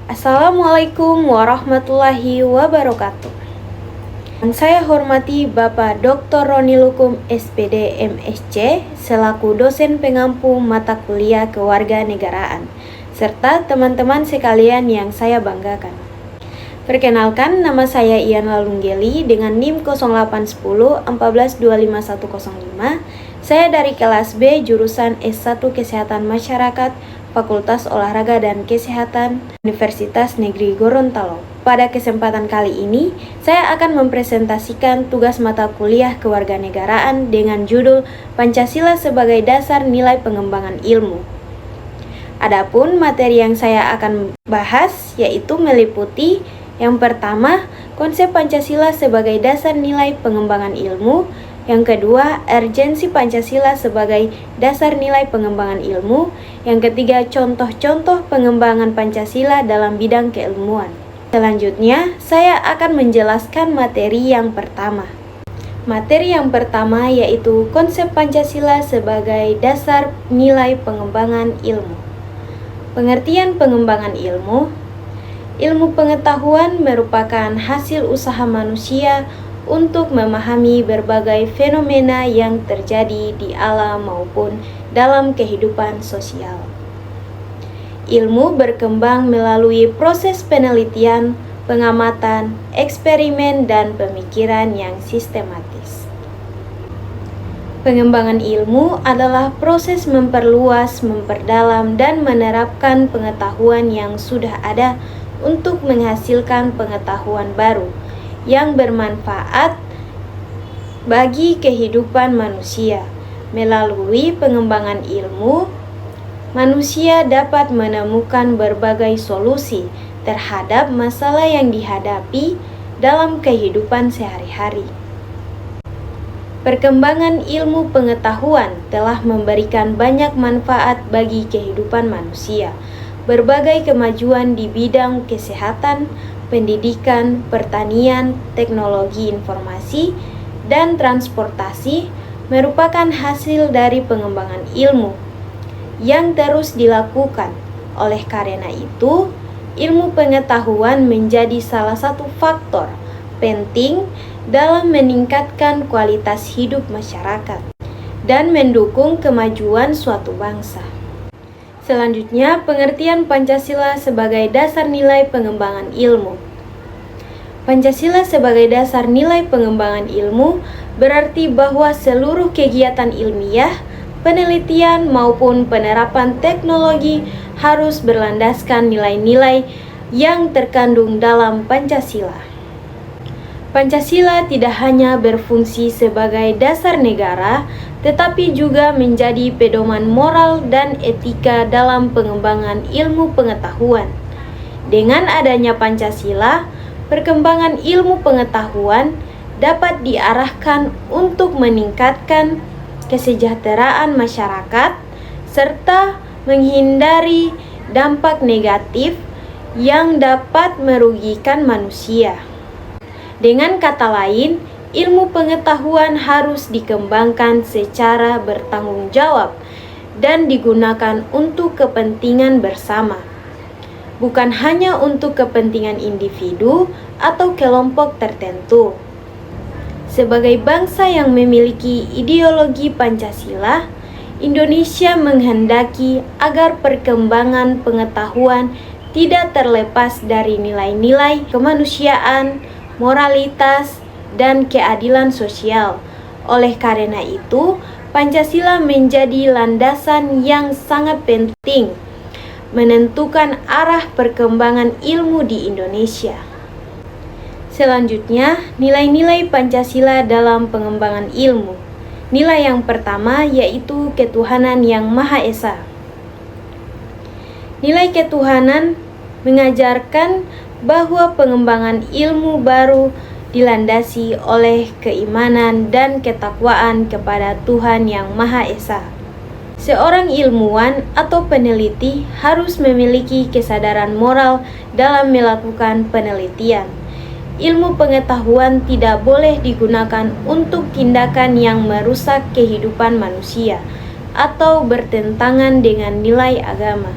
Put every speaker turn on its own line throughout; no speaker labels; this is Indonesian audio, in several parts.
Assalamualaikum warahmatullahi wabarakatuh. Yang saya hormati Bapak Dr. Roni Lukum SPD MSc selaku dosen pengampu mata kuliah kewarganegaraan serta teman-teman sekalian yang saya banggakan. Perkenalkan, nama saya Ian Lalunggeli dengan NIM 0810 1425105. Saya dari kelas B jurusan S1 Kesehatan Masyarakat Fakultas Olahraga dan Kesehatan Universitas Negeri Gorontalo. Pada kesempatan kali ini, saya akan mempresentasikan tugas mata kuliah kewarganegaraan dengan judul Pancasila sebagai Dasar Nilai Pengembangan Ilmu. Adapun materi yang saya akan bahas yaitu meliputi yang pertama, konsep Pancasila sebagai dasar nilai pengembangan ilmu. Yang kedua, urgensi Pancasila sebagai dasar nilai pengembangan ilmu. Yang ketiga, contoh-contoh pengembangan Pancasila dalam bidang keilmuan. Selanjutnya, saya akan menjelaskan materi yang pertama. Materi yang pertama yaitu konsep Pancasila sebagai dasar nilai pengembangan ilmu. Pengertian pengembangan ilmu. Ilmu pengetahuan merupakan hasil usaha manusia untuk memahami berbagai fenomena yang terjadi di alam maupun dalam kehidupan sosial. Ilmu berkembang melalui proses penelitian, pengamatan, eksperimen, dan pemikiran yang sistematis. Pengembangan ilmu adalah proses memperluas, memperdalam, dan menerapkan pengetahuan yang sudah ada untuk menghasilkan pengetahuan baru yang bermanfaat bagi kehidupan manusia. Melalui pengembangan ilmu, manusia dapat menemukan berbagai solusi terhadap masalah yang dihadapi dalam kehidupan sehari-hari. Perkembangan ilmu pengetahuan telah memberikan banyak manfaat bagi kehidupan manusia. Berbagai kemajuan di bidang kesehatan, pendidikan, pertanian, teknologi informasi, dan transportasi merupakan hasil dari pengembangan ilmu yang terus dilakukan. Oleh karena itu, ilmu pengetahuan menjadi salah satu faktor penting dalam meningkatkan kualitas hidup masyarakat dan mendukung kemajuan suatu bangsa. Selanjutnya, pengertian Pancasila sebagai dasar nilai pengembangan ilmu. Pancasila sebagai dasar nilai pengembangan ilmu berarti bahwa seluruh kegiatan ilmiah, penelitian maupun penerapan teknologi harus berlandaskan nilai-nilai yang terkandung dalam Pancasila. Pancasila tidak hanya berfungsi sebagai dasar negara, tetapi juga menjadi pedoman moral dan etika dalam pengembangan ilmu pengetahuan. Dengan adanya Pancasila, perkembangan ilmu pengetahuan dapat diarahkan untuk meningkatkan kesejahteraan masyarakat serta menghindari dampak negatif yang dapat merugikan manusia. Dengan kata lain, ilmu pengetahuan harus dikembangkan secara bertanggung jawab dan digunakan untuk kepentingan bersama, bukan hanya untuk kepentingan individu atau kelompok tertentu. Sebagai bangsa yang memiliki ideologi Pancasila, Indonesia menghendaki agar perkembangan pengetahuan tidak terlepas dari nilai-nilai kemanusiaan, moralitas, dan keadilan sosial. Oleh karena itu, Pancasila menjadi landasan yang sangat penting menentukan arah perkembangan ilmu di Indonesia. Selanjutnya, nilai-nilai Pancasila dalam pengembangan ilmu. Nilai yang pertama yaitu ketuhanan yang Maha Esa. Nilai ketuhanan mengajarkan bahwa pengembangan ilmu baru dilandasi oleh keimanan dan ketakwaan kepada Tuhan yang Maha Esa. Seorang ilmuwan atau peneliti harus memiliki kesadaran moral dalam melakukan penelitian. Ilmu pengetahuan tidak boleh digunakan untuk tindakan yang merusak kehidupan manusia atau bertentangan dengan nilai agama.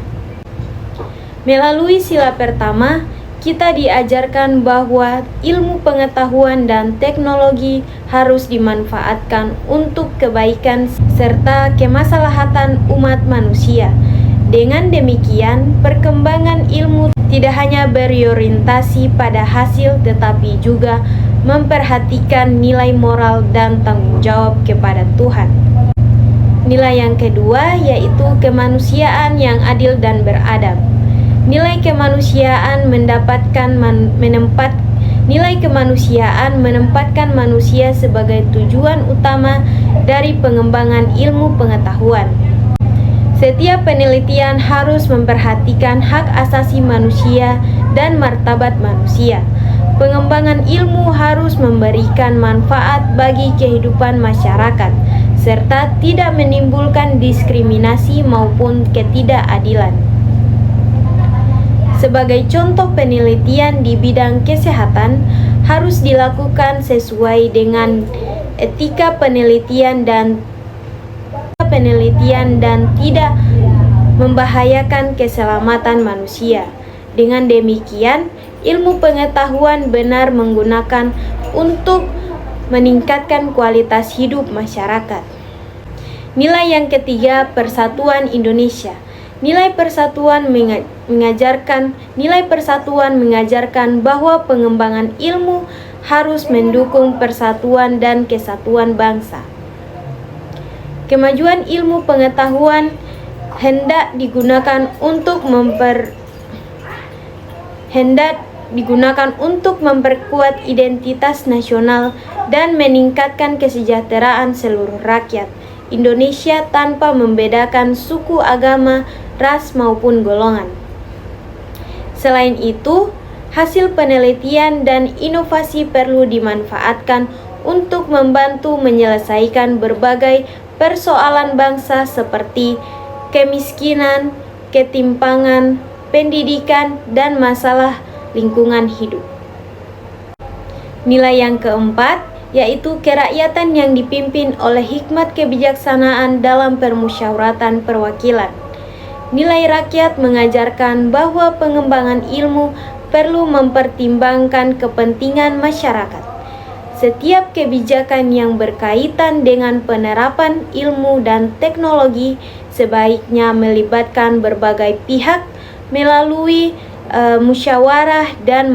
Melalui sila pertama, kita diajarkan bahwa ilmu pengetahuan dan teknologi harus dimanfaatkan untuk kebaikan serta kemaslahatan umat manusia. Dengan demikian, perkembangan ilmu tidak hanya berorientasi pada hasil tetapi juga memperhatikan nilai moral dan tanggung jawab kepada Tuhan. Nilai yang kedua yaitu kemanusiaan yang adil dan beradab. Nilai kemanusiaan menempatkan manusia sebagai tujuan utama dari pengembangan ilmu pengetahuan. Setiap penelitian harus memperhatikan hak asasi manusia dan martabat manusia. Pengembangan ilmu harus memberikan manfaat bagi kehidupan masyarakat, serta tidak menimbulkan diskriminasi maupun ketidakadilan. Sebagai contoh, penelitian di bidang kesehatan harus dilakukan sesuai dengan etika penelitian dan tidak membahayakan keselamatan manusia. Dengan demikian, ilmu pengetahuan benar menggunakan untuk meningkatkan kualitas hidup masyarakat. Nilai yang ketiga, persatuan Indonesia. Nilai persatuan mengajarkan bahwa pengembangan ilmu harus mendukung persatuan dan kesatuan bangsa. Kemajuan ilmu pengetahuan hendak digunakan untuk memperkuat identitas nasional dan meningkatkan kesejahteraan seluruh rakyat Indonesia tanpa membedakan suku, agama, ras maupun golongan. Selain itu, hasil penelitian dan inovasi perlu dimanfaatkan untuk membantu menyelesaikan berbagai persoalan bangsa seperti kemiskinan, ketimpangan, pendidikan, dan masalah lingkungan hidup. Nilai yang keempat yaitu kerakyatan yang dipimpin oleh hikmat kebijaksanaan dalam permusyawaratan perwakilan. Nilai rakyat mengajarkan bahwa pengembangan ilmu perlu mempertimbangkan kepentingan masyarakat. Setiap kebijakan yang berkaitan dengan penerapan ilmu dan teknologi sebaiknya melibatkan berbagai pihak melalui musyawarah dan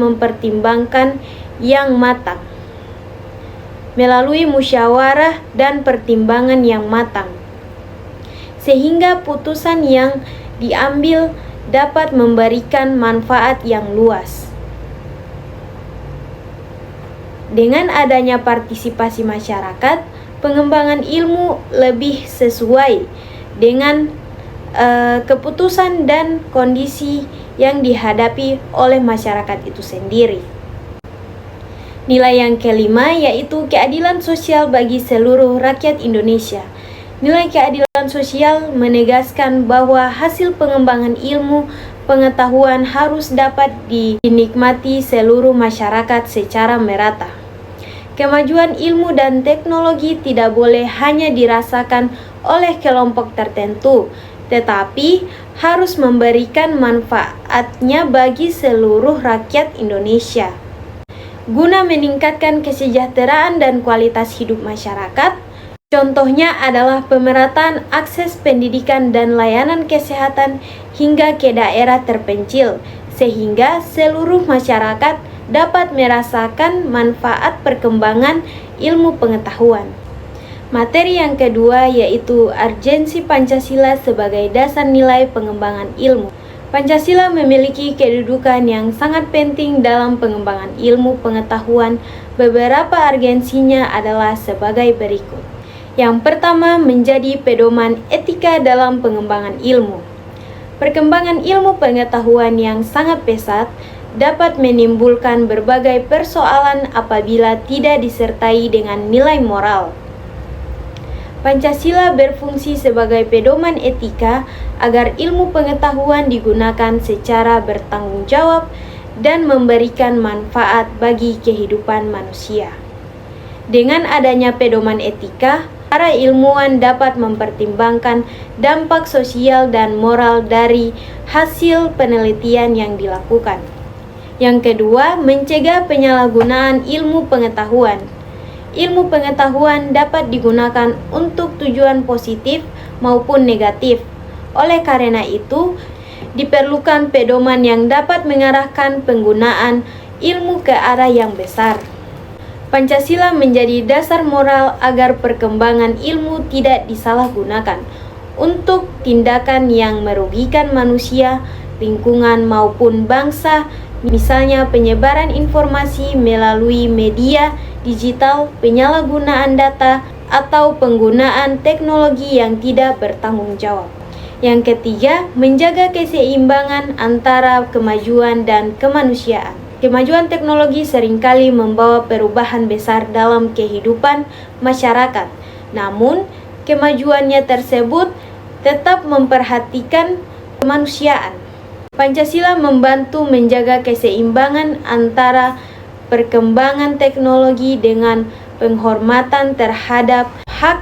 pertimbangan yang matang, sehingga putusan yang diambil dapat memberikan manfaat yang luas. Dengan adanya partisipasi masyarakat, pengembangan ilmu lebih sesuai dengan keputusan dan kondisi yang dihadapi oleh masyarakat itu sendiri. Nilai yang kelima yaitu keadilan sosial bagi seluruh rakyat Indonesia. Nilai keadilan sosial menegaskan bahwa hasil pengembangan ilmu pengetahuan harus dapat dinikmati seluruh masyarakat secara merata. Kemajuan ilmu dan teknologi tidak boleh hanya dirasakan oleh kelompok tertentu, tetapi harus memberikan manfaatnya bagi seluruh rakyat Indonesia. Guna meningkatkan kesejahteraan dan kualitas hidup masyarakat, contohnya adalah pemerataan akses pendidikan dan layanan kesehatan hingga ke daerah terpencil, sehingga seluruh masyarakat dapat merasakan manfaat perkembangan ilmu pengetahuan. Materi yang kedua yaitu urgensi Pancasila sebagai dasar nilai pengembangan ilmu. Pancasila memiliki kedudukan yang sangat penting dalam pengembangan ilmu pengetahuan. Beberapa urgensinya adalah sebagai berikut. Yang pertama, menjadi pedoman etika dalam pengembangan ilmu. Perkembangan ilmu pengetahuan yang sangat pesat dapat menimbulkan berbagai persoalan apabila tidak disertai dengan nilai moral. Pancasila berfungsi sebagai pedoman etika agar ilmu pengetahuan digunakan secara bertanggung jawab dan memberikan manfaat bagi kehidupan manusia. Dengan adanya pedoman etika, para ilmuwan dapat mempertimbangkan dampak sosial dan moral dari hasil penelitian yang dilakukan. Yang kedua, mencegah penyalahgunaan ilmu pengetahuan. Ilmu pengetahuan dapat digunakan untuk tujuan positif maupun negatif. Oleh karena itu, diperlukan pedoman yang dapat mengarahkan penggunaan ilmu ke arah yang besar. Pancasila menjadi dasar moral agar perkembangan ilmu tidak disalahgunakan untuk tindakan yang merugikan manusia, lingkungan maupun bangsa, misalnya penyebaran informasi melalui media digital, penyalahgunaan data, atau penggunaan teknologi yang tidak bertanggung jawab. Yang ketiga, menjaga keseimbangan antara kemajuan dan kemanusiaan. Kemajuan teknologi seringkali membawa perubahan besar dalam kehidupan masyarakat. Namun, kemajuannya tersebut tetap memperhatikan kemanusiaan. Pancasila membantu menjaga keseimbangan antara perkembangan teknologi dengan penghormatan terhadap hak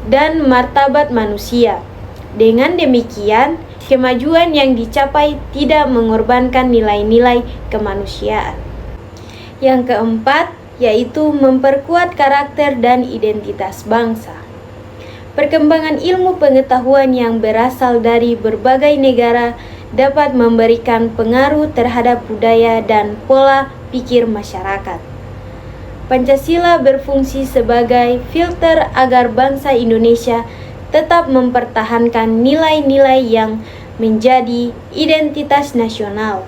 dan martabat manusia. Dengan demikian, kemajuan yang dicapai tidak mengorbankan nilai-nilai kemanusiaan. Yang keempat, yaitu memperkuat karakter dan identitas bangsa. Perkembangan ilmu pengetahuan yang berasal dari berbagai negara dapat memberikan pengaruh terhadap budaya dan pola pikir masyarakat. Pancasila berfungsi sebagai filter agar bangsa Indonesia tetap mempertahankan nilai-nilai yang menjadi identitas nasional.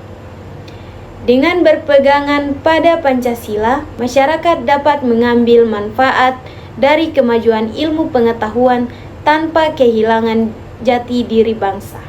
Dengan berpegangan pada Pancasila, masyarakat dapat mengambil manfaat dari kemajuan ilmu pengetahuan tanpa kehilangan jati diri bangsa.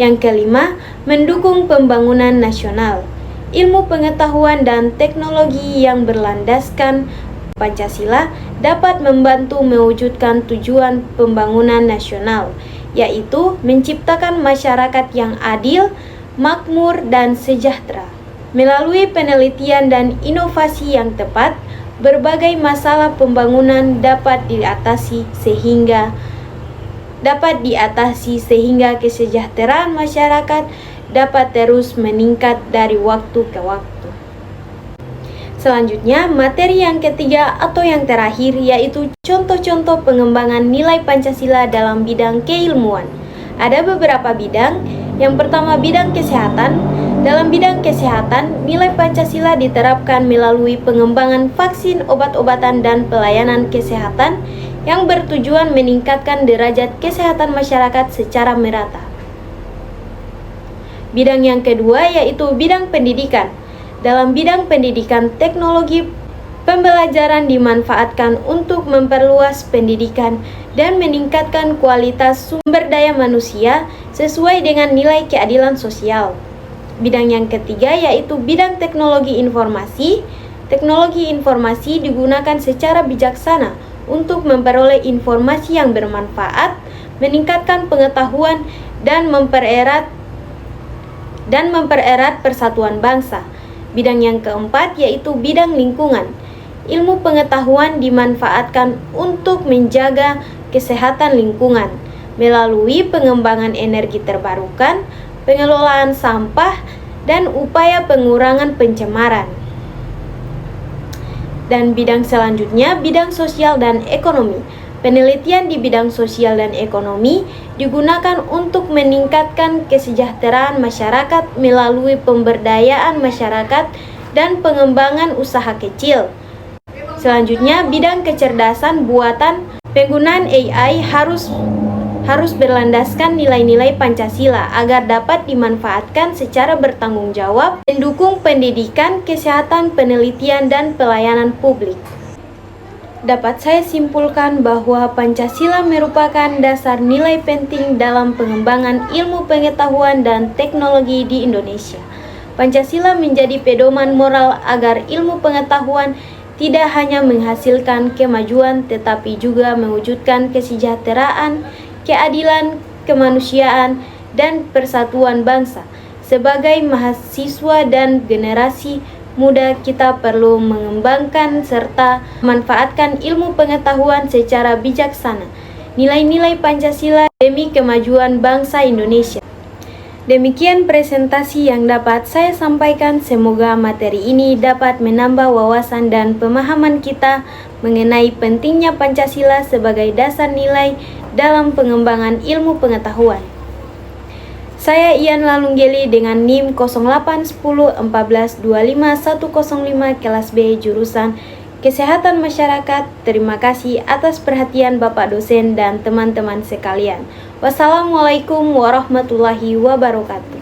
Yang kelima, mendukung pembangunan nasional. Ilmu pengetahuan dan teknologi yang berlandaskan Pancasila dapat membantu mewujudkan tujuan pembangunan nasional, yaitu menciptakan masyarakat yang adil, makmur, dan sejahtera. Melalui penelitian dan inovasi yang tepat, berbagai masalah pembangunan dapat diatasi sehingga kesejahteraan masyarakat dapat terus meningkat dari waktu ke waktu. Selanjutnya, materi yang ketiga atau yang terakhir yaitu contoh-contoh pengembangan nilai Pancasila dalam bidang keilmuan. Ada beberapa bidang. Yang pertama, bidang kesehatan. Dalam bidang kesehatan, nilai Pancasila diterapkan melalui pengembangan vaksin, obat-obatan, dan pelayanan kesehatan yang bertujuan meningkatkan derajat kesehatan masyarakat secara merata. Bidang yang kedua yaitu bidang pendidikan. Dalam bidang pendidikan, teknologi pembelajaran dimanfaatkan untuk memperluas pendidikan dan meningkatkan kualitas sumber daya manusia sesuai dengan nilai keadilan sosial. Bidang yang ketiga yaitu bidang teknologi informasi. Teknologi informasi digunakan secara bijaksana untuk memperoleh informasi yang bermanfaat, meningkatkan pengetahuan, dan mempererat persatuan bangsa. Bidang yang keempat yaitu bidang lingkungan. Ilmu pengetahuan dimanfaatkan untuk menjaga kesehatan lingkungan melalui pengembangan energi terbarukan, pengelolaan sampah, dan upaya pengurangan pencemaran. Dan bidang selanjutnya, bidang sosial dan ekonomi. Penelitian di bidang sosial dan ekonomi digunakan untuk meningkatkan kesejahteraan masyarakat melalui pemberdayaan masyarakat dan pengembangan usaha kecil. Selanjutnya, bidang kecerdasan buatan. Penggunaan AI harus berlandaskan nilai-nilai Pancasila agar dapat dimanfaatkan secara bertanggung jawab, mendukung pendidikan, kesehatan, penelitian, dan pelayanan publik. Dapat saya simpulkan bahwa Pancasila merupakan dasar nilai penting dalam pengembangan ilmu pengetahuan dan teknologi di Indonesia. Pancasila menjadi pedoman moral agar ilmu pengetahuan tidak hanya menghasilkan kemajuan tetapi juga mewujudkan kesejahteraan, keadilan, kemanusiaan, dan persatuan bangsa. Sebagai mahasiswa dan generasi muda kita perlu mengembangkan serta memanfaatkan ilmu pengetahuan secara bijaksana. Nilai-nilai Pancasila demi kemajuan bangsa Indonesia. Demikian presentasi yang dapat saya sampaikan. Semoga materi ini dapat menambah wawasan dan pemahaman kita mengenai pentingnya Pancasila sebagai dasar nilai dalam pengembangan ilmu pengetahuan. Saya Ian Lalunggeli dengan NIM 081014251105 kelas B jurusan Kesehatan Masyarakat. Terima kasih atas perhatian Bapak dosen dan teman-teman sekalian. Wassalamualaikum warahmatullahi wabarakatuh.